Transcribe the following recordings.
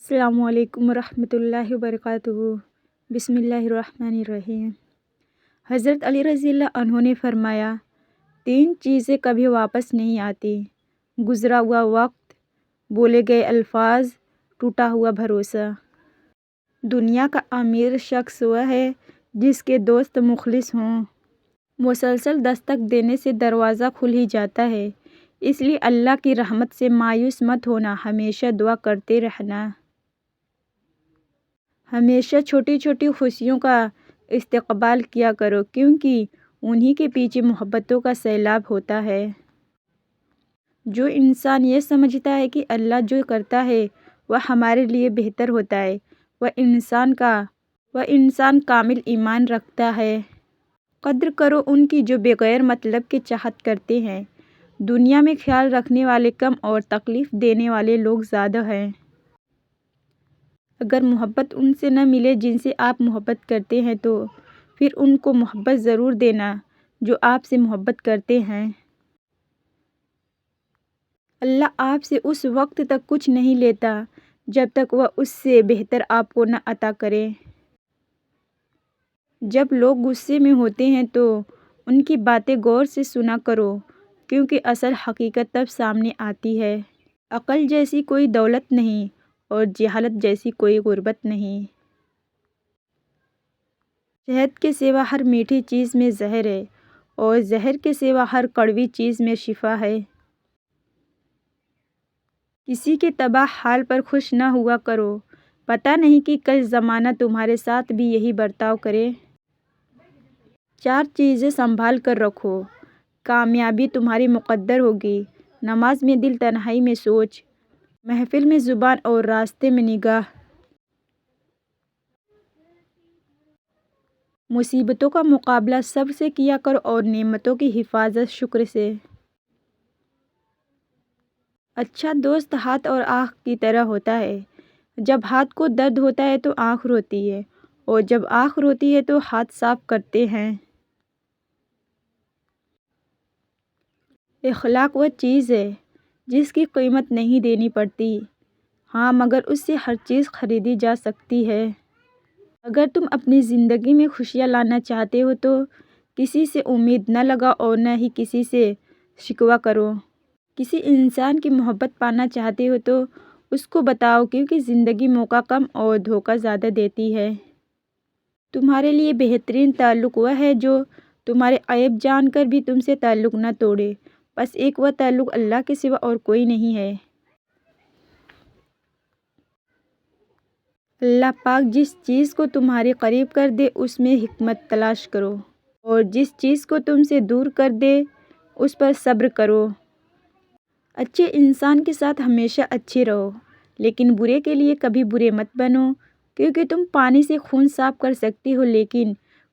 السلام علیکم ورحمۃ اللہ وبرکاتہ۔ بسم اللہ الرحمن الرحیم۔ حضرت علی رضی اللہ عنہ نے فرمایا، 3 چیزیں کبھی واپس نہیں آتی: گزرا ہوا وقت، بولے گئے الفاظ، ٹوٹا ہوا بھروسہ۔ دنیا کا امیر شخص وہ ہے جس کے دوست مخلص ہوں۔ مسلسل دستک دینے سے دروازہ کھل ہی جاتا ہے، اس لیے اللہ کی رحمت سے مایوس مت ہونا، ہمیشہ دعا کرتے رہنا۔ ہمیشہ چھوٹی چھوٹی خوشیوں کا استقبال کیا کرو، کیونکہ انہی کے پیچھے محبتوں کا سیلاب ہوتا ہے۔ جو انسان یہ سمجھتا ہے کہ اللہ جو کرتا ہے وہ ہمارے لیے بہتر ہوتا ہے، وہ انسان کامل ایمان رکھتا ہے۔ قدر کرو ان کی جو بغیر مطلب کے چاہت کرتے ہیں۔ دنیا میں خیال رکھنے والے کم اور تکلیف دینے والے لوگ زیادہ ہیں۔ اگر محبت ان سے نہ ملے جن سے آپ محبت کرتے ہیں تو پھر ان کو محبت ضرور دینا جو آپ سے محبت کرتے ہیں۔ اللہ آپ سے اس وقت تک کچھ نہیں لیتا جب تک وہ اس سے بہتر آپ کو نہ عطا کرے۔ جب لوگ غصے میں ہوتے ہیں تو ان کی باتیں غور سے سنا کرو، کیونکہ اصل حقیقت تب سامنے آتی ہے۔ عقل جیسی کوئی دولت نہیں اور جہالت جیسی کوئی غربت نہیں۔ شہد کے سوا ہر میٹھی چیز میں زہر ہے اور زہر کے سوا ہر کڑوی چیز میں شفا ہے۔ کسی کے تباہ حال پر خوش نہ ہوا کرو، پتہ نہیں کہ کل زمانہ تمہارے ساتھ بھی یہی برتاؤ کرے۔ 4 چیزیں سنبھال کر رکھو، کامیابی تمہاری مقدر ہوگی: نماز میں دل، تنہائی میں سوچ، محفل میں زبان اور راستے میں نگاہ۔ مصیبتوں کا مقابلہ صبر سے کیا کرو اور نعمتوں کی حفاظت شکر سے۔ اچھا دوست ہاتھ اور آنکھ کی طرح ہوتا ہے، جب ہاتھ کو درد ہوتا ہے تو آنکھ روتی ہے اور جب آنکھ روتی ہے تو ہاتھ صاف کرتے ہیں۔ اخلاق وہ چیز ہے جس کی قیمت نہیں دینی پڑتی، ہاں مگر اس سے ہر چیز خریدی جا سکتی ہے۔ اگر تم اپنی زندگی میں خوشیاں لانا چاہتے ہو تو کسی سے امید نہ لگاؤ اور نہ ہی کسی سے شکوہ کرو۔ کسی انسان کی محبت پانا چاہتے ہو تو اس کو بتاؤ، کیونکہ زندگی موقع کم اور دھوکہ زیادہ دیتی ہے۔ تمہارے لیے بہترین تعلق وہ ہے جو تمہارے عیب جان کر بھی تم سے تعلق نہ توڑے، بس ایک وہ تعلق اللہ کے سوا اور کوئی نہیں ہے۔ اللہ پاک جس چیز کو تمہارے قریب کر دے اس میں حکمت تلاش کرو، اور جس چیز کو تم سے دور کر دے اس پر صبر کرو۔ اچھے انسان کے ساتھ ہمیشہ اچھے رہو، لیکن برے کے لیے کبھی برے مت بنو، کیونکہ تم پانی سے خون صاف کر سکتے ہو لیکن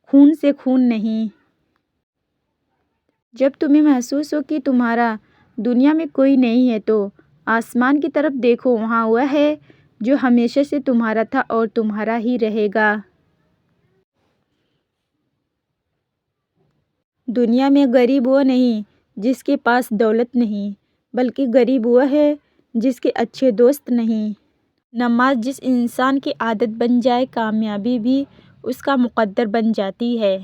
خون سے خون نہیں۔ جب تمہیں محسوس ہو کہ تمہارا دنیا میں کوئی نہیں ہے تو آسمان کی طرف دیکھو، وہاں وہ ہے جو ہمیشہ سے تمہارا تھا اور تمہارا ہی رہے گا۔ دنیا میں غریب وہ نہیں جس کے پاس دولت نہیں، بلکہ غریب وہ ہے جس کے اچھے دوست نہیں۔ نماز جس انسان کی عادت بن جائے، کامیابی بھی اس کا مقدر بن جاتی ہے۔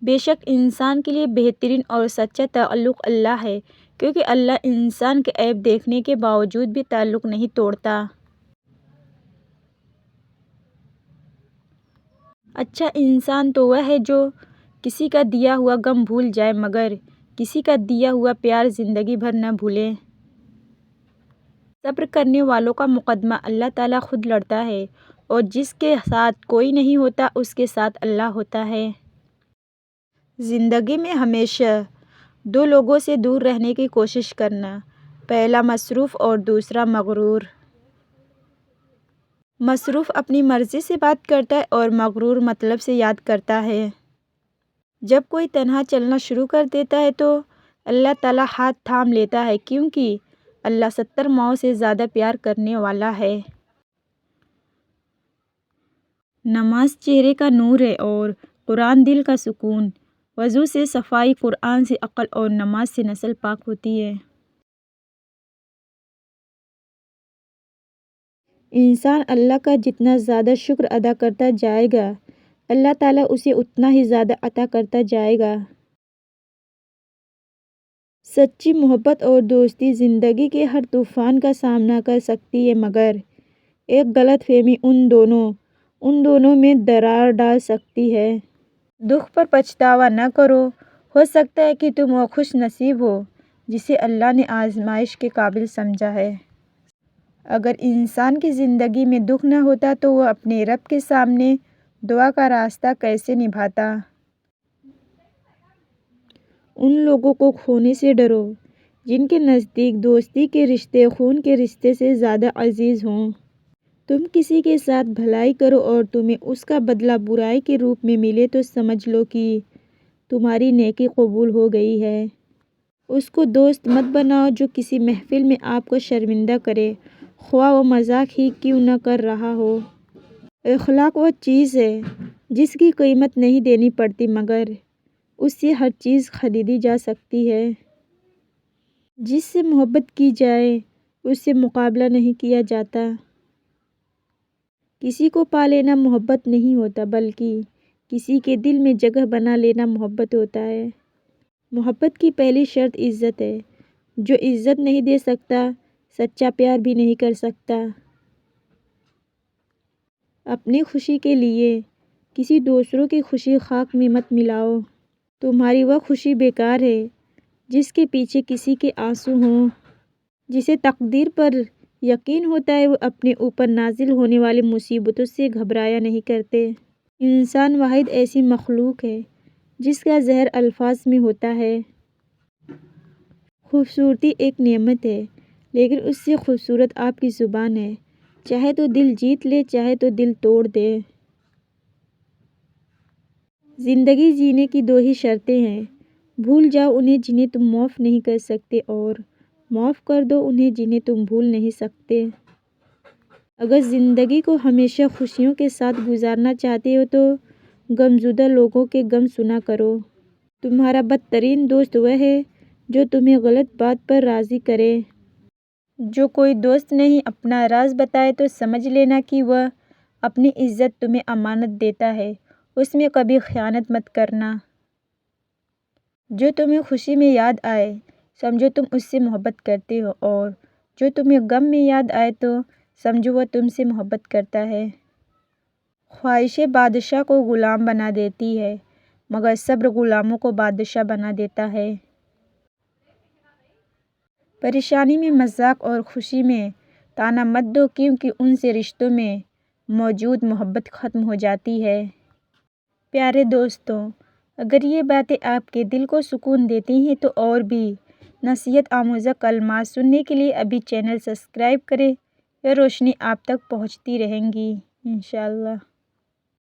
بے شک انسان کے لیے بہترین اور سچا تعلق اللہ ہے، کیونکہ اللہ انسان کے عیب دیکھنے کے باوجود بھی تعلق نہیں توڑتا۔ اچھا انسان تو وہ ہے جو کسی کا دیا ہوا غم بھول جائے مگر کسی کا دیا ہوا پیار زندگی بھر نہ بھولے۔ صبر کرنے والوں کا مقدمہ اللہ تعالیٰ خود لڑتا ہے، اور جس کے ساتھ کوئی نہیں ہوتا اس کے ساتھ اللہ ہوتا ہے۔ زندگی میں ہمیشہ 2 لوگوں سے دور رہنے کی کوشش کرنا، پہلا مصروف اور دوسرا مغرور۔ مصروف اپنی مرضی سے بات کرتا ہے اور مغرور مطلب سے یاد کرتا ہے۔ جب کوئی تنہا چلنا شروع کر دیتا ہے تو اللہ تعالیٰ ہاتھ تھام لیتا ہے، کیونکہ اللہ 70 ماؤں سے زیادہ پیار کرنے والا ہے۔ نماز چہرے کا نور ہے اور قرآن دل کا سکون۔ وضو سے صفائی، قرآن سے عقل اور نماز سے نسل پاک ہوتی ہے۔ انسان اللہ کا جتنا زیادہ شکر ادا کرتا جائے گا، اللہ تعالیٰ اسے اتنا ہی زیادہ عطا کرتا جائے گا۔ سچی محبت اور دوستی زندگی کے ہر طوفان کا سامنا کر سکتی ہے، مگر ایک غلط فہمی ان دونوں میں درار ڈال سکتی ہے۔ دکھ پر پچھتاوا نہ کرو، ہو سکتا ہے کہ تم وہ خوش نصیب ہو جسے اللہ نے آزمائش کے قابل سمجھا ہے۔ اگر انسان کی زندگی میں دکھ نہ ہوتا تو وہ اپنے رب کے سامنے دعا کا راستہ کیسے نبھاتا؟ ان لوگوں کو کھونے سے ڈرو جن کے نزدیک دوستی کے رشتے خون کے رشتے سے زیادہ عزیز ہوں۔ تم کسی کے ساتھ بھلائی کرو اور تمہیں اس کا بدلہ برائی کے روپ میں ملے تو سمجھ لو کہ تمہاری نیکی قبول ہو گئی ہے۔ اس کو دوست مت بناؤ جو کسی محفل میں آپ کو شرمندہ کرے، خواہ وہ مذاق ہی کیوں نہ کر رہا ہو۔ اخلاق وہ چیز ہے جس کی قیمت نہیں دینی پڑتی، مگر اس سے ہر چیز خریدی جا سکتی ہے۔ جس سے محبت کی جائے اس سے مقابلہ نہیں کیا جاتا۔ کسی کو پا لینا محبت نہیں ہوتا، بلکہ کسی کے دل میں جگہ بنا لینا محبت ہوتا ہے۔ محبت کی پہلی شرط عزت ہے۔ جو عزت نہیں دے سکتا، سچا پیار بھی نہیں کر سکتا۔ اپنی خوشی کے لیے کسی دوسروں کی خوشی خاک میں مت ملاؤ۔ تمہاری وہ خوشی بیکار ہے جس کے پیچھے کسی کے آنسو ہوں۔ جسے تقدیر پر یقین ہوتا ہے وہ اپنے اوپر نازل ہونے والی مصیبتوں سے گھبرایا نہیں کرتے۔ انسان واحد ایسی مخلوق ہے جس کا زہر الفاظ میں ہوتا ہے۔ خوبصورتی ایک نعمت ہے، لیکن اس سے خوبصورت آپ کی زبان ہے، چاہے تو دل جیت لے، چاہے تو دل توڑ دے۔ زندگی جینے کی دو ہی شرطیں ہیں، بھول جاؤ انہیں جنہیں تم معاف نہیں کر سکتے، اور معاف کر دو انہیں جنہیں تم بھول نہیں سکتے۔ اگر زندگی کو ہمیشہ خوشیوں کے ساتھ گزارنا چاہتے ہو تو غمزدہ لوگوں کے غم سنا کرو۔ تمہارا بدترین دوست وہ ہے جو تمہیں غلط بات پر راضی کرے۔ جو کوئی دوست نہیں اپنا راز بتائے تو سمجھ لینا کہ وہ اپنی عزت تمہیں امانت دیتا ہے، اس میں کبھی خیانت مت کرنا۔ جو تمہیں خوشی میں یاد آئے سمجھو تم اس سے محبت کرتے ہو، اور جو تمہیں غم میں یاد آئے تو سمجھو وہ تم سے محبت کرتا ہے۔ خواہشیں بادشاہ کو غلام بنا دیتی ہے، مگر صبر غلاموں کو بادشاہ بنا دیتا ہے۔ پریشانی میں مذاق اور خوشی میں طعنہ مت دو، کیونکہ ان سے رشتوں میں موجود محبت ختم ہو جاتی ہے۔ پیارے دوستو، اگر یہ باتیں آپ کے دل کو سکون دیتی ہیں تو اور بھی نصیحت آموزہ کلمات سننے کے لیے ابھی چینل سبسکرائب کریں۔ یہ روشنی آپ تک پہنچتی رہیں گی انشاءاللہ۔